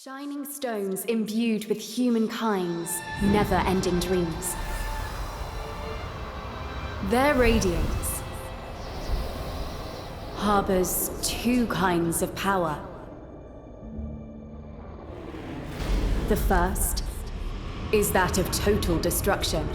Shining stones imbued with humankind's never-ending dreams. Their radiance harbors two kinds of power. The first is that of total destruction.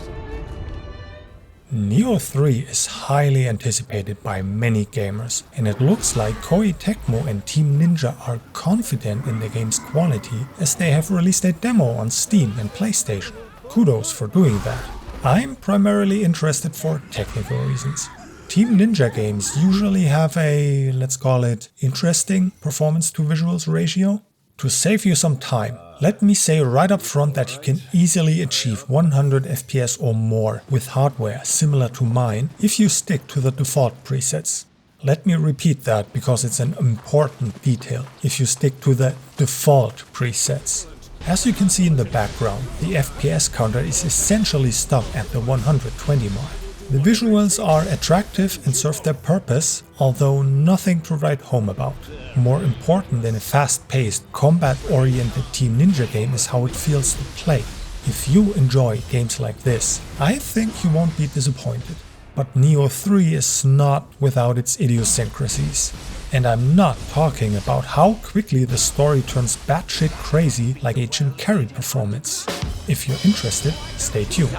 Nioh 3 is highly anticipated by many gamers, and it looks like Koei Tecmo and Team Ninja are confident in the game's quality as they have released a demo on Steam and PlayStation. Kudos for doing that. I'm primarily interested for technical reasons. Team Ninja games usually have a, let's call it, interesting performance to visuals ratio. To save you some time, let me say right up front that you can easily achieve 100 FPS or more with hardware similar to mine if you stick to the default presets. Let me repeat that because it's an important detail. If you stick to the default presets. As you can see in the background, the FPS counter is essentially stuck at the 120 mark. The visuals are attractive and serve their purpose, although nothing to write home about. More important than a fast-paced, combat-oriented Team Ninja game is how it feels to play. If you enjoy games like this, I think you won't be disappointed. But Nioh 3 is not without its idiosyncrasies. And I'm not talking about how quickly the story turns batshit crazy like a Jim Carrey performance. If you're interested, stay tuned.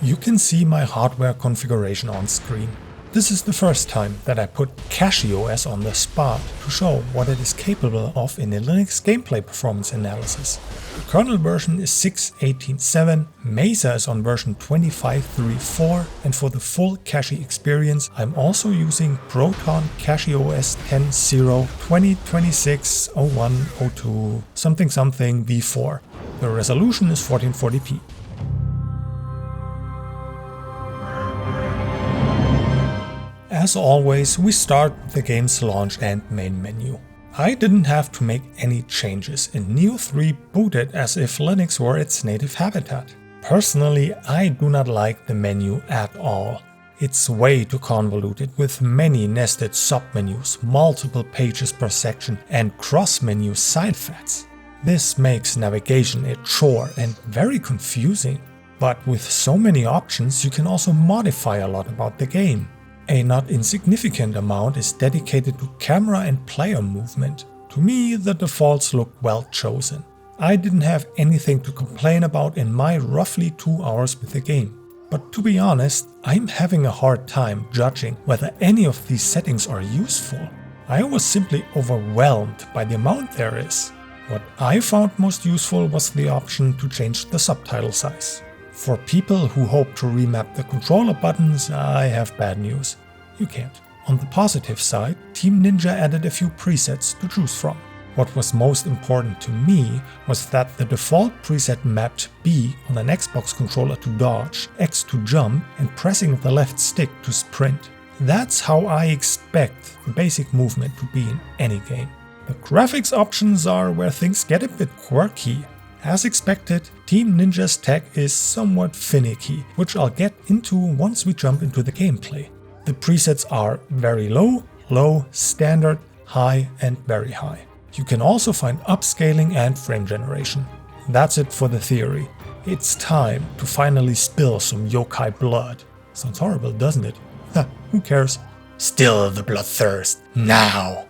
You can see my hardware configuration on screen. This is the first time that I put CachyOS on the spot to show what it is capable of in a Linux gameplay performance analysis. The kernel version is 6.18.7, Mesa is on version 25.3.4, and for the full Cachy experience I'm also using Proton CachyOS 10.0 2026.01.02 something v4. The resolution is 1440p. As always, we start with the game's launch and main menu. I didn't have to make any changes, and Nioh 3 booted as if Linux were its native habitat. Personally, I do not like the menu at all. It's way too convoluted with many nested submenus, multiple pages per section, and cross-menu side effects. This makes navigation a chore and very confusing. But with so many options, you can also modify a lot about the game. A not insignificant amount is dedicated to camera and player movement. To me, the defaults look well chosen. I didn't have anything to complain about in my roughly 2 hours with the game. But to be honest, I'm having a hard time judging whether any of these settings are useful. I was simply overwhelmed by the amount there is. What I found most useful was the option to change the subtitle size. For people who hope to remap the controller buttons, I have bad news. You can't. On the positive side, Team Ninja added a few presets to choose from. What was most important to me was that the default preset mapped B on an Xbox controller to dodge, X to jump, and pressing the left stick to sprint. That's how I expect the basic movement to be in any game. The graphics options are where things get a bit quirky. As expected, Team Ninja's tech is somewhat finicky, which I'll get into once we jump into the gameplay. The presets are very low, low, standard, high, and very high. You can also find upscaling and frame generation. That's it for the theory. It's time to finally spill some yokai blood. Sounds horrible, doesn't it? Who cares? Still the bloodthirst, now!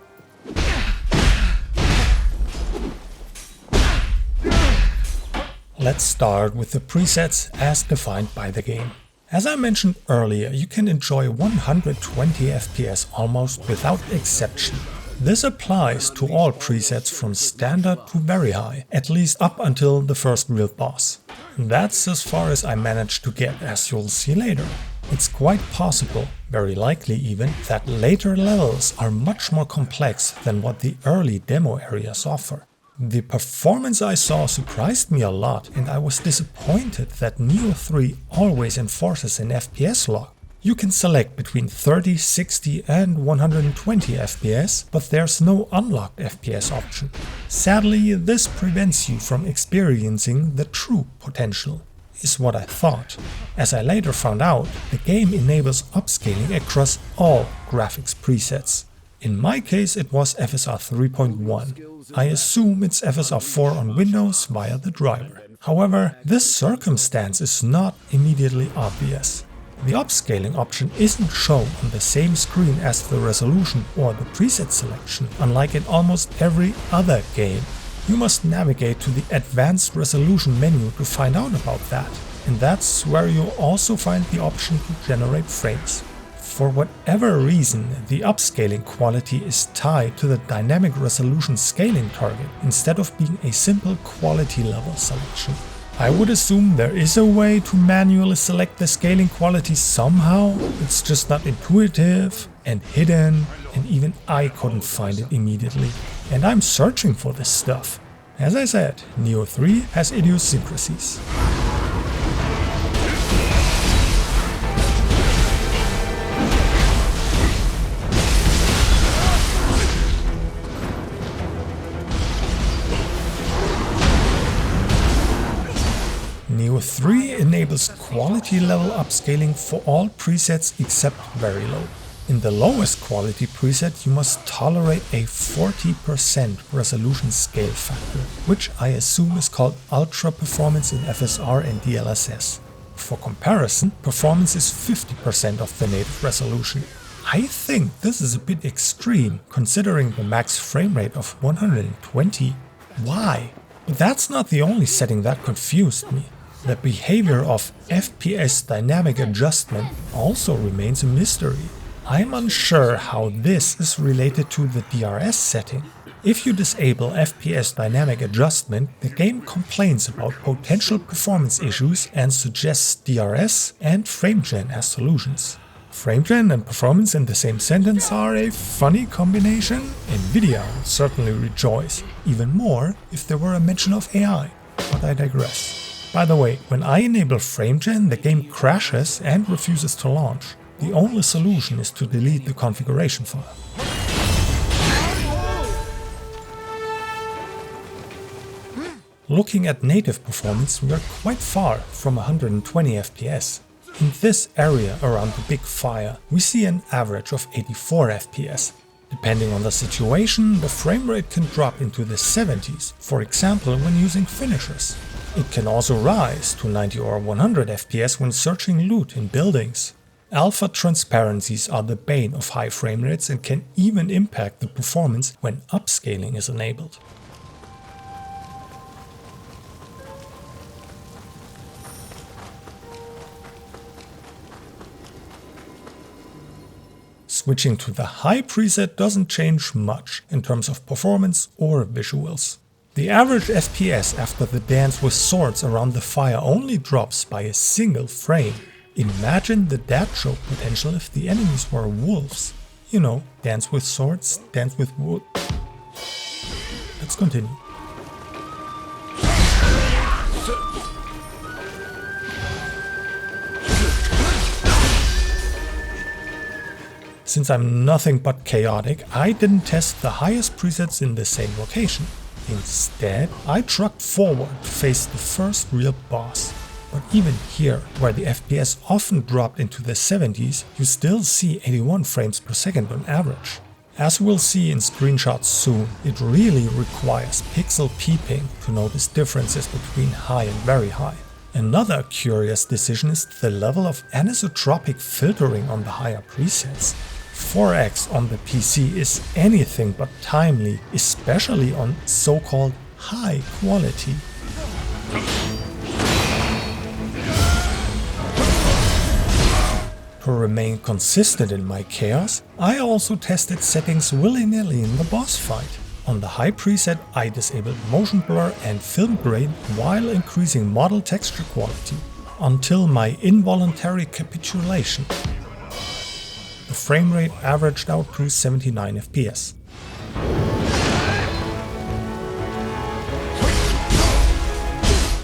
Let's start with the presets as defined by the game. As I mentioned earlier, you can enjoy 120 FPS almost without exception. This applies to all presets from standard to very high, at least up until the first real boss. That's as far as I managed to get, as you'll see later. It's quite possible, very likely even, that later levels are much more complex than what the early demo areas offer. The performance I saw surprised me a lot, and I was disappointed that Nioh 3 always enforces an FPS lock. You can select between 30, 60 and 120 FPS, but there's no unlocked FPS option. Sadly, this prevents you from experiencing the true potential, is what I thought. As I later found out, the game enables upscaling across all graphics presets. In my case it was FSR 3.1. I assume it's FSR 4 on Windows via the driver. However, this circumstance is not immediately obvious. The upscaling option isn't shown on the same screen as the resolution or the preset selection, unlike in almost every other game. You must navigate to the advanced resolution menu to find out about that. And that's where you'll also find the option to generate frames. For whatever reason, the upscaling quality is tied to the dynamic resolution scaling target instead of being a simple quality level selection. I would assume there is a way to manually select the scaling quality somehow, it's just not intuitive and hidden, and even I couldn't find it immediately. And I'm searching for this stuff. As I said, Nioh 3 has idiosyncrasies. Nioh 3 enables quality level upscaling for all presets except very low. In the lowest quality preset you must tolerate a 40% resolution scale factor, which I assume is called ultra performance in FSR and DLSS. For comparison, performance is 50% of the native resolution. I think this is a bit extreme considering the max frame rate of 120. Why? But that's not the only setting that confused me. The behavior of FPS dynamic adjustment also remains a mystery. I'm unsure how this is related to the DRS setting. If you disable FPS dynamic adjustment, the game complains about potential performance issues and suggests DRS and FrameGen as solutions. FrameGen and performance in the same sentence are a funny combination. Nvidia would certainly rejoice, even more if there were a mention of AI, but I digress. By the way, when I enable FrameGen, the game crashes and refuses to launch. The only solution is to delete the configuration file. Looking at native performance, we are quite far from 120 FPS. In this area around the big fire, we see an average of 84 FPS. Depending on the situation, the frame rate can drop into the 70s, for example when using finishers. It can also rise to 90 or 100 FPS when searching loot in buildings. Alpha transparencies are the bane of high frame rates and can even impact the performance when upscaling is enabled. Switching to the high preset doesn't change much in terms of performance or visuals. The average FPS after the dance with swords around the fire only drops by a single frame. Imagine the dad joke potential if the enemies were wolves. You know, dance with swords, dance with wood. Let's continue. Since I'm nothing but chaotic, I didn't test the highest presets in the same location. Instead, I trucked forward to face the first real boss. But even here, where the FPS often dropped into the 70s, you still see 81 frames per second on average. As we'll see in screenshots soon, it really requires pixel peeping to notice differences between high and very high. Another curious decision is the level of anisotropic filtering on the higher presets. 4x on the PC is anything but timely, especially on so-called high quality. To remain consistent in my chaos, I also tested settings willy-nilly in the boss fight. On the high preset, I disabled motion blur and film grain while increasing model texture quality, until my involuntary capitulation. The frame rate averaged out to 79 FPS.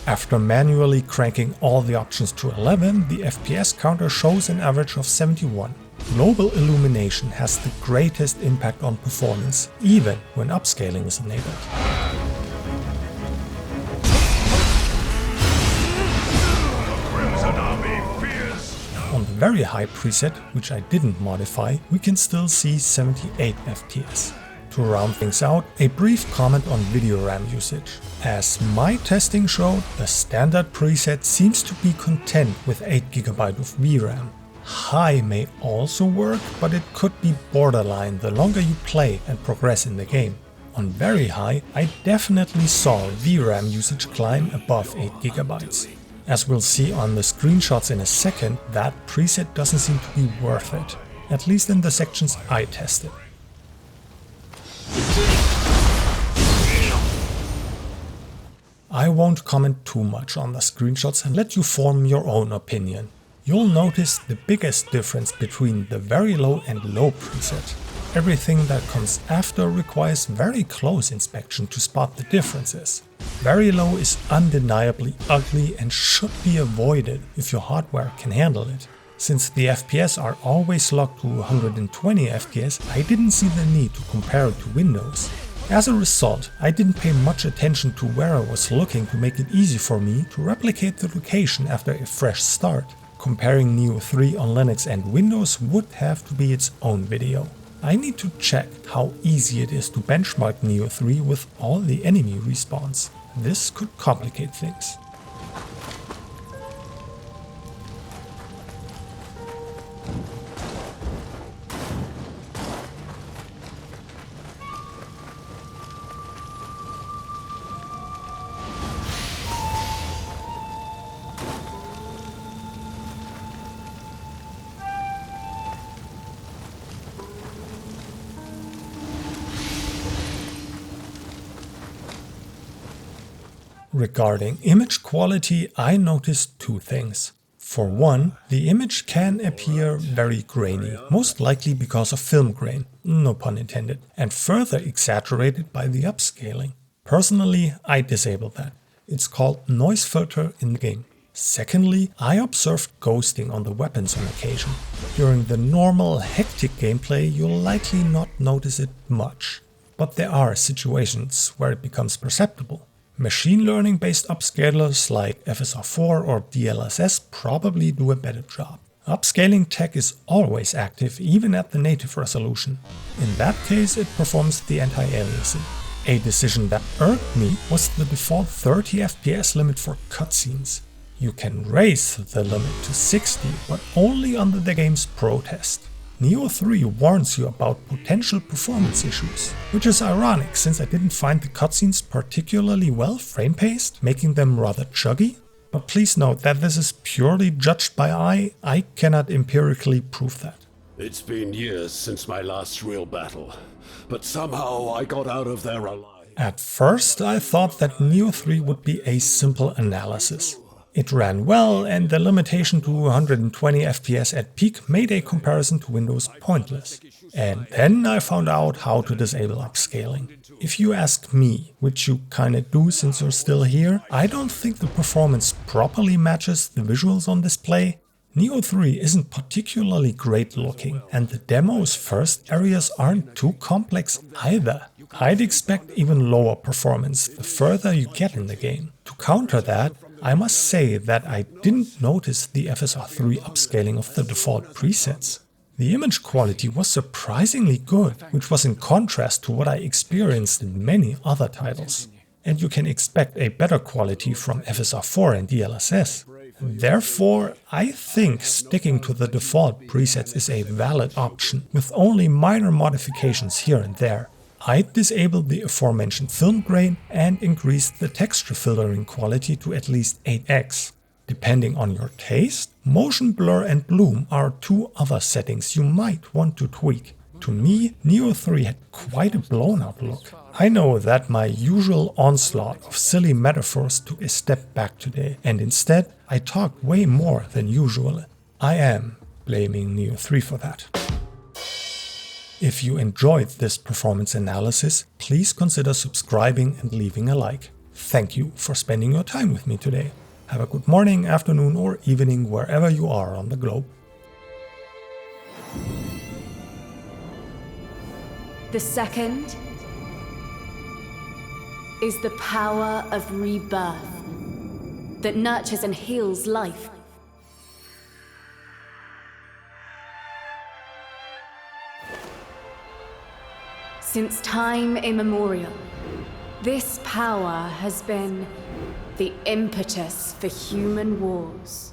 After manually cranking all the options to 11, the FPS counter shows an average of 71. Global illumination has the greatest impact on performance, even when upscaling is enabled. On the very high preset, which I didn't modify, we can still see 78 FPS. To round things out, a brief comment on video RAM usage. As my testing showed, the standard preset seems to be content with 8GB of VRAM. High may also work, but it could be borderline the longer you play and progress in the game. On very high, I definitely saw VRAM usage climb above 8GB. As we'll see on the screenshots in a second, that preset doesn't seem to be worth it, at least in the sections I tested. I won't comment too much on the screenshots and let you form your own opinion. You'll notice the biggest difference between the very low and low preset. Everything that comes after requires very close inspection to spot the differences. Very low is undeniably ugly and should be avoided if your hardware can handle it. Since the FPS are always locked to 120 FPS, I didn't see the need to compare it to Windows. As a result, I didn't pay much attention to where I was looking to make it easy for me to replicate the location after a fresh start. Comparing Nioh 3 on Linux and Windows would have to be its own video. I need to check how easy it is to benchmark Nioh 3 with all the enemy respawns. This could complicate things. Regarding image quality, I noticed two things. For one, the image can appear very grainy, most likely because of film grain, no pun intended, and further exaggerated by the upscaling. Personally, I disabled that. It's called noise filter in the game. Secondly, I observed ghosting on the weapons on occasion. During the normal hectic gameplay, you'll likely not notice it much. But there are situations where it becomes perceptible. Machine learning based upscalers like FSR4 or DLSS probably do a better job. Upscaling tech is always active even at the native resolution. In that case it performs the anti-aliasing. A decision that irked me was the default 30 FPS limit for cutscenes. You can raise the limit to 60, but only under the game's protest. Nioh 3 warns you about potential performance issues, which is ironic since I didn't find the cutscenes particularly well frame-paced, making them rather chuggy. But please note that this is purely judged by eye. I cannot empirically prove that. It's been years since my last real battle, but somehow I got out of there alive. At first I thought that Nioh 3 would be a simple analysis. It ran well, and the limitation to 120 FPS at peak made a comparison to Windows pointless. And then I found out how to disable upscaling. If you ask me, which you kinda do since you're still here, I don't think the performance properly matches the visuals on display. Nioh 3 isn't particularly great looking, and the demo's first areas aren't too complex either. I'd expect even lower performance the further you get in the game. To counter that, I must say that I didn't notice the FSR3 upscaling of the default presets. The image quality was surprisingly good, which was in contrast to what I experienced in many other titles. And you can expect a better quality from FSR4 and DLSS. Therefore, I think sticking to the default presets is a valid option, with only minor modifications here and there. I'd disable the aforementioned film grain and increase the texture filtering quality to at least 8x. Depending on your taste, motion blur and bloom are two other settings you might want to tweak. To me, Nioh 3 had quite a blown out look. I know that my usual onslaught of silly metaphors took a step back today, and instead I talked way more than usual. I am blaming Nioh 3 for that. If you enjoyed this performance analysis, please consider subscribing and leaving a like. Thank you for spending your time with me today. Have a good morning, afternoon or evening wherever you are on the globe. The second is the power of rebirth that nurtures and heals life. Since time immemorial, this power has been the impetus for human wars.